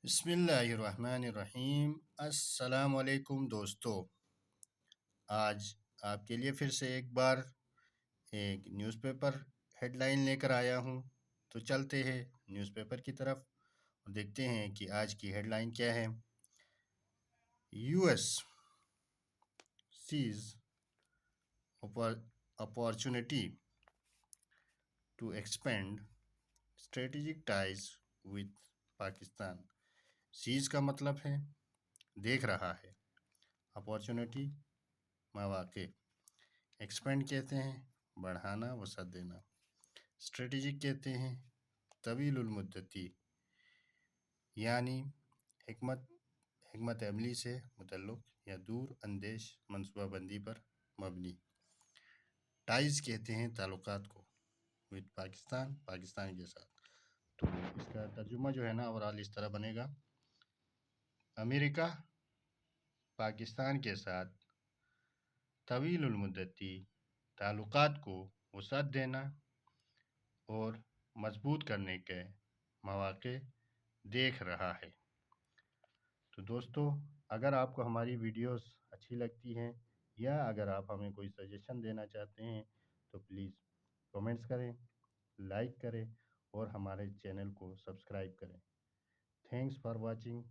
بسم اللہ الرحمن الرحیم۔ السلام علیکم دوستو، آج آپ کے لیے پھر سے ایک بار ایک نیوز پیپر ہیڈ لائن لے کر آیا ہوں۔ تو چلتے ہیں نیوز پیپر کی طرف اور دیکھتے ہیں کہ آج کی ہیڈ لائن کیا ہے۔ U S sees opportunity to expand strategic ties with Pakistan. Sees کا مطلب ہے دیکھ رہا ہے، اپارچونٹی مواقع، ایکسپینڈ کہتے ہیں بڑھانا وسعت دینا، اسٹریٹجک کہتے ہیں طویل المدتی یعنی حکمت عملی سے متعلق یا دور اندیش منصوبہ بندی پر مبنی۔ ٹائز کہتے ہیں تعلقات کو، وتھ پاکستان کے ساتھ۔ تو اس کا ترجمہ جو ہے نا اوورال اس طرح بنے گا: امریکہ پاکستان کے ساتھ طویل المدتی تعلقات کو وسعت دینا اور مضبوط کرنے کے مواقع دیکھ رہا ہے۔ تو دوستو، اگر آپ کو ہماری ویڈیوز اچھی لگتی ہیں یا اگر آپ ہمیں کوئی سجیشن دینا چاہتے ہیں تو پلیز کمنٹس کریں، لائک کریں اور ہمارے چینل کو سبسکرائب کریں۔ Thanks for watching.